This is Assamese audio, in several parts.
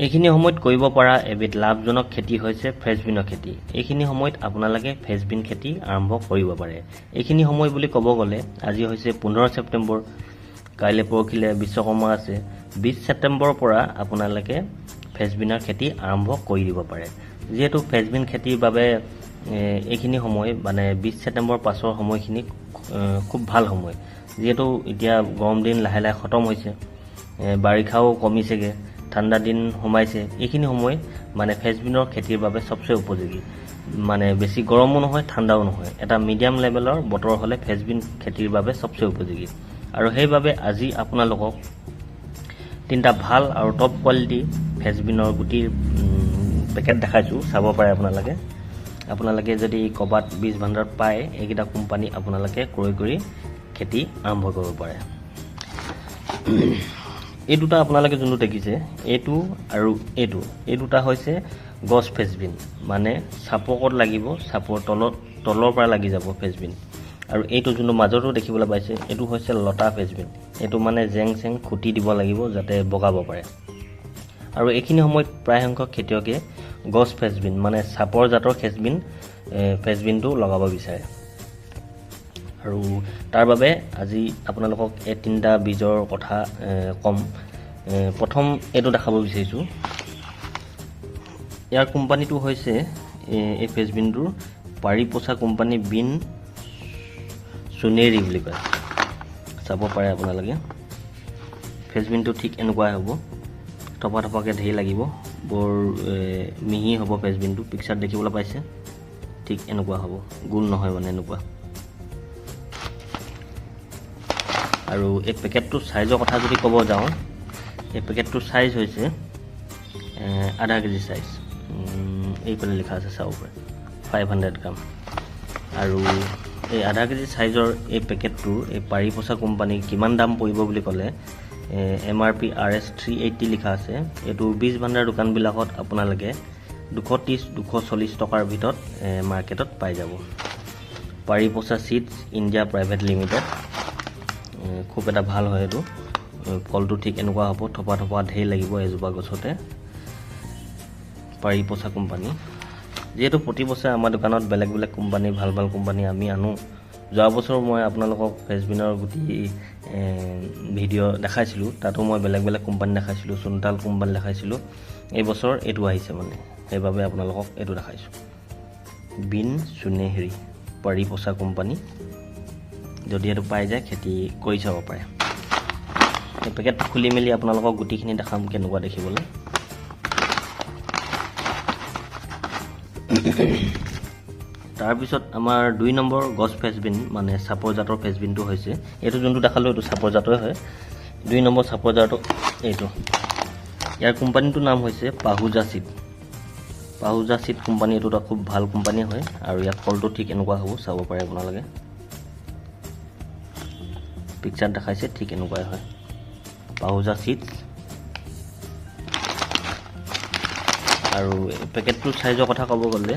এইখিনি সময়ত কৰিব পৰা এবিধ লাভজনক খেতি হৈছে ফ্ৰেঞ্চবিনৰ খেতি। এইখিনি সময়ত আপোনালোকে ফ্ৰেঞ্চবিন খেতি আৰম্ভ কৰিব পাৰে। এইখিনি সময় বুলি ক'ব গ'লে আজি হৈছে 15 ছেপ্টেম্বৰ, কাইলৈ পৰহিলে বিশ্বকৰ্মা আছে। 20 ছেপ্টেম্বৰৰ পৰা আপোনালোকে ফ্ৰেঞ্চবিনৰ খেতি আৰম্ভ কৰি দিব পাৰে। যিহেতু ফ্ৰেঞ্চবিন খেতিৰ বাবে এইখিনি সময় মানে 20 ছেপ্টেম্বৰৰ পাছৰ সময়খিনি খুব ভাল সময়। যিহেতু এতিয়া গৰম দিন লাহে লাহে খতম হৈছে, বাৰিষাও কমিছেগৈ, ঠাণ্ডা দিন সোমাইছে। এইখিনি সময় মানে ফ্ৰেঞ্চবিনৰ খেতিৰ বাবে সবচে উপযোগী। মানে বেছি গৰমো নহয়, ঠাণ্ডাও নহয়, এটা মিডিয়াম লেভেলৰ বতৰ হ'লে ফ্ৰেঞ্চবিন খেতিৰ বাবে সবচে উপযোগী। আৰু সেইবাবে আজি আপোনালোকক 3টা ভাল আৰু টপ কোৱালিটি ফ্ৰেঞ্চবিনৰ গুটিৰ পেকেট দেখাইছোঁ, চাব পাৰে আপোনালোকে যদি ক'ৰবাত বীজ ভাণ্ডাৰত পায়, এইকেইটা কোম্পানী আপোনালোকে ক্ৰয় কৰি খেতি আৰম্ভ কৰিব পাৰে। এই দুটা আপোনালোকে যোনটো দেখিছে, এইটো আৰু এই দুটা হৈছে গছ ফ্ৰেঞ্চবিন, মানে চাপকত লাগিব, চাপৰ তলৰ পৰা লাগি যাব ফ্ৰেঞ্চবিন। আৰু এইটো যোনটো মাজতো দেখিবলৈ পাইছে, এইটো হৈছে লতা ফ্ৰেঞ্চবিন। এইটো মানে জেং চেং খুটি দিব লাগিব যাতে বগাব পাৰে। আৰু এইখিনি সময়ত প্ৰায় সংখ্যক খেতিয়কে গছ ফ্ৰেঞ্চবিন মানে চাপৰ জাতৰ ফ্ৰেঞ্চবিনটো লগাব বিচাৰে। আৰু তাৰ বাবে আজি আপোনালোকক এই 3টা বীজৰ কথা ক'ম। প্ৰথম এইটো দেখাব বিচাৰিছোঁ। ইয়াৰ কোম্পানীটো হৈছে এই ফ্ৰেঞ্চবিনটোৰ পাৰিপোছা কোম্পানী বিন চুনেৰি বুলি কয়। চাব পাৰে আপোনালোকে। ফ্ৰেঞ্চবিনটো ঠিক এনেকুৱাই হ'ব, থপা থপাকৈ ধেৰ লাগিব, বৰ মিহি হ'ব ফ্ৰেঞ্চবিনটো। পিকচাৰত দেখিবলৈ পাইছে, ঠিক এনেকুৱা হ'ব, গোল নহয় মানে এনেকুৱা। আৰু এই পেকেটটোৰ চাইজৰ কথা যদি ক'ব যাওঁ, এই পেকেটটোৰ চাইজ হৈছে আধা কেজি চাইজ। এইফালে লিখা আছে, চাব পাৰে 500 গ্ৰাম। আৰু এই আধা কেজি চাইজৰ এই পেকেটটোৰ এই পাৰিপোছা কোম্পানীৰ কিমান দাম পৰিব বুলি ক'লে, MRP RS 380 লিখা আছে। এইটো বীজ ভাণ্ডাৰ দোকানবিলাকত আপোনালোকে 230-240 টকাৰ ভিতৰত মাৰ্কেটত পাই যাব। পাৰিপোছা চিডছ ইণ্ডিয়া প্ৰাইভেট লিমিটেড, খুব এটা ভাল হয় এইটো। ফলটো ঠিক এনেকুৱা হ'ব, থপা থপা ধেৰ লাগিব এজোপা গছতে। পাৰিপোছা কোম্পানী। যিহেতু প্ৰতি বছৰে আমাৰ দোকানত বেলেগ বেলেগ কোম্পানী, ভাল ভাল কোম্পানী আমি আনো। যোৱা বছৰ মই আপোনালোকক ফ্ৰেঞ্চবিনৰ গুটি ভিডিঅ' দেখাইছিলোঁ, তাতো মই বেলেগ বেলেগ কোম্পানী দেখাইছিলোঁ, চুনতাল কোম্পানী দেখাইছিলোঁ। এই বছৰ এইটো আহিছে মানে, সেইবাবে আপোনালোকক এইটো দেখাইছোঁ। বিন চুনেৰি পাৰিপোছা কোম্পানী। যদি এইটো পাই যায় খেতি কৰি চাব পাৰে। এই পেকেটটো খুলি মেলি আপোনালোকক গুটিখিনি দেখাম কেনেকুৱা দেখিবলৈ। তাৰপিছত আমাৰ 2 নম্বৰ গছ ফ্ৰেঞ্চবিন মানে চাপৰ জাতৰ ফ্ৰেঞ্চবিনটো হৈছে, এইটো যোনটো দেখালোঁ এইটো চাপৰ জাতৰে হয়। 2 নম্বৰ চাপৰ জাতটো এইটো। ইয়াৰ কোম্পানীটোৰ নাম হৈছে পাহুজা চিড কোম্পানী। এইটো এটা খুব ভাল কোম্পানী হয়। আৰু ইয়াৰ ফলটো ঠিক এনেকুৱা হ'ব, চাব পাৰে আপোনালোকে। পিকচাৰ দেখাইছে, ঠিক এনেকুৱাই হয়, পাহুজা চিডছ। আৰু পেকেটটোৰ চাইজৰ কথা ক'ব গ'লে,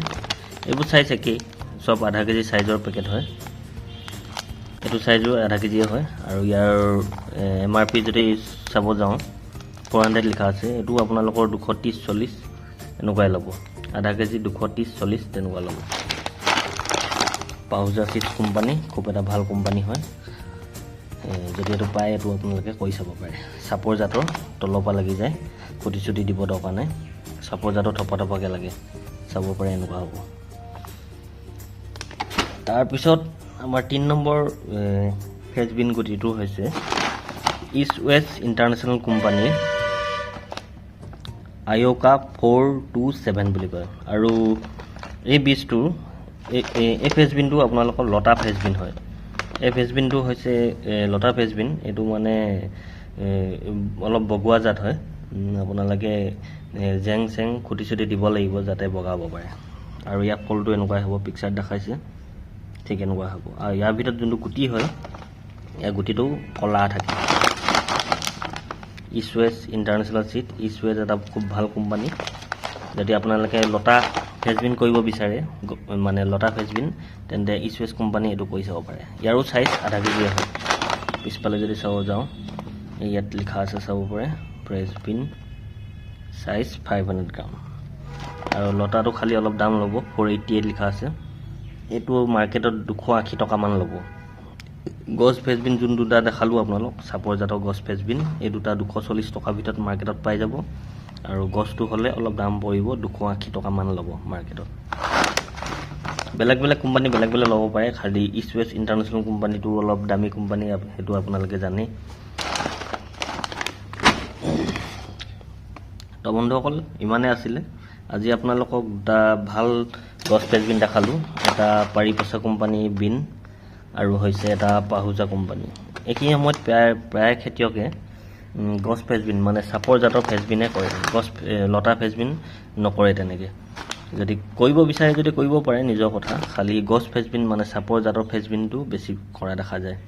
এইবোৰ চাইজ একেই, চব আধা কেজি চাইজৰ পেকেট হয়। এইটো চাইজো আধা কেজিয়ে হয়। আৰু ইয়াৰ MRP যদি চাব যাওঁ 400 লিখা আছে। এইটো আপোনালোকৰ 230-40 এনেকুৱাই ল'ব, আধা কেজি 230-40 তেনেকুৱা ল'ব। পাহুজা চিডছ কোম্পানী খুব এটা ভাল কোম্পানী হয়। যদি এইটো পায়, এইটো আপোনালোকে কৰি চাব পাৰে। চাপৰ জাতৰ, তলৰ পৰা লাগি যায়, খুটি চুটি দিব দৰকাৰ নাই। চাপৰ জাতৰ থপা থপাকৈ লাগে, চাব পাৰে এনেকুৱা হ'ব। তাৰপিছত আমাৰ 3 নম্বৰ ফ্ৰেঞ্চবিন গুটিটো হৈছে ইষ্ট ৱেষ্ট ইণ্টাৰনেশ্যনেল কোম্পানীৰ আয়োকা 427 বুলি কয়। আৰু এই বীজটোৰ এই ফ্ৰেঞ্চবিনটো আপোনালোকৰ লতা ফ্ৰেঞ্চবিন হয়। এই ফ্ৰেঞ্চবিনটো হৈছে লতা ফ্ৰেঞ্চবিন। এইটো মানে অলপ বগোৱা জাত হয়। আপোনালোকে জেং চেং খুটি চুটি দিব লাগিব যাতে বগাব পাৰে। আৰু ইয়াৰ ফলটো এনেকুৱাই হ'ব, পিকচাৰত দেখাইছে, ঠিক এনেকুৱা হ'ব। আৰু ইয়াৰ ভিতৰত যোনটো গুটি হয়, ইয়াৰ গুটিটো কলা থাকে। East west international seed. East west এটা খুব ভাল কোম্পানী। যদি আপোনালোকে লতা ফ্ৰেঞ্চবিন কৰিব বিচাৰে, মানে লতা ফ্ৰেঞ্চবিন, তেন্তে ইষ্ট ৱেষ্ট কোম্পানী এইটো কৰি চাব পাৰে। ইয়াৰো চাইজ আধা কেজিয়ে হয়। পিছফালে যদি চাব যাওঁ, ইয়াত লিখা আছে, চাব পাৰে ফ্ৰেঞ্চবিন সাইজ 500 গ্ৰাম আৰু লতাটো খালি অলপ দাম ল'ব 488 লিখা আছে এইটো মাৰ্কেটত 280 টকা মান ল'ব গছ ফ্ৰেঞ্চবিন যোন দুটা দেখালো আপোনালোক সাপৰ জাতৰ গছ ফ্ৰেঞ্চবিন এই দুটা 240 টকা ভিতৰত মাৰ্কেটত পাই যাব আৰু গছটো হলে অলপ দাম পৰিব 280 টকা মান ল'ব মাৰ্কেটত বেলেগ বেলেগ কোম্পানী বেলেগ বেলেগ ল'ব পাৰে খালি ইষ্ট ৱেষ্ট ইন্টাৰনেশ্যনেল কোম্পানীটো অলপ দামী কোম্পানী হেতু আপোনালোকে জানে তো বন্ধুসকল ইমানে আছিল আজি আপোনালোকক দুটা ভাল গছ ফ্ৰেঞ্চবিন দেখালো এটা পাৰিপছা কোম্পানী বিন আৰু হৈছে এটা পাহুজা কোম্পানী একি সময়ত প্ৰায় খেতিয়কে গছ ফ্ৰেঞ্চবিন মানে সাপৰ জাতৰ ফ্ৰেঞ্চবিনে কৰে গছ লতা ফ্ৰেঞ্চবিন নকৰে তেনেকে যদি কৰিব বিচাৰে যদি কৰিব পাৰে নিজৰ কথা খালি গছ ফ্ৰেঞ্চবিন মানে সাপৰ জাতৰ ফ্ৰেঞ্চবিনটো বেছি কৰা দেখা যায়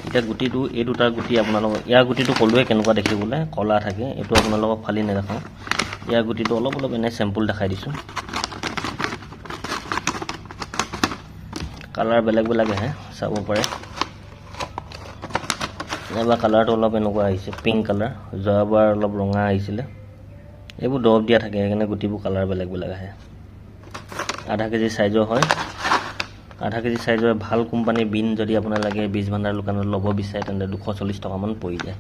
এটা গুটিটো এই দুটা গুটি আপোনালোক ইয়া গুটিটো কলুৱে কেনেকুৱা দেখিবলৈ কলা থাকে এটো আপোনালোকক ফালি নেদেখাও ইয়া গুটিটো অলপ অলপ এনে স্যাম্পল দেখাই দিছো কালাৰ বেলেগ বেলেগ আহে চাব পাৰে এবা কালাৰটো অলপ এনেকুৱা আহিছে পিংক কালাৰ যোৱাবাৰ অলপ ৰঙা আহিছিলে এইবোৰ দৰব দিয়া থাকে এনে গুটিবোৰ কালাৰ বেলেগ বেলেগ আহে আধা কেজি সাইজৰ হয় আধা কেজি সাইজৰ ভাল কোম্পানী বিন যদি আপোনাৰ লাগে বীজ ভাণ্ডাৰ দোকানত ল'ব বিচাৰে তেন্তে 240 টকা মান পৰি যায়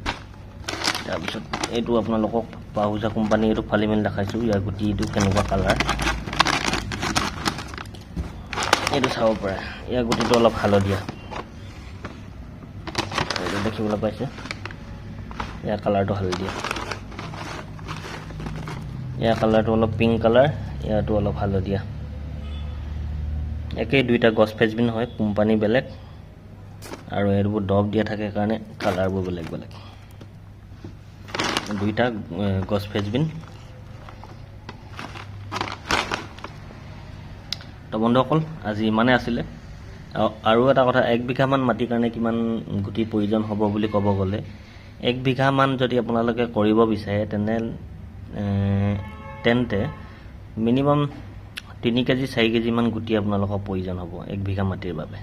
তাৰ পিছত এইটো আপোনালোকক পাহুজা কোম্পানী এইটো ফালি মেল দেখাইছো ইয়াৰ গুটিটো কেনেকুৱা কালাৰ এইটো চাব পাৰে ইয়াৰ গুটিটো অলপ হালধীয়া এইটো দেখিবলৈ পাইছে ইয়াৰ কালাৰটো হালধীয়া ইয়াৰ কালাৰটো অলপ পিংক কালাৰ ইয়াৰটো অলপ হালধীয়া একেই দুইটা গছ ফ্ৰেঞ্চবিন হয় কোম্পানী বেলেগ আৰু এইবোৰ দৰব দিয়া থাকে কাৰণে কালাৰবোৰ বেলেগ বেলেগ দুইটা গছ ফ্ৰেঞ্চবিন তো বন্ধুসকল আজি ইমানে আছিল আৰু এটা কথা 1 বিঘা মান মাটি কাৰণে কিমান গুটি প্ৰয়োজন হ'ব বুলি ক'ব গ'লে 1 বিঘা মান যদি আপোনালোকে কৰিব বিচাৰে তেন্তে মিনিমাম 3 কেজি 4 কেজি মান গুটি আপোনালোকৰ প্ৰয়োজন হ'ব 1 বিঘা মাটিৰ বাবে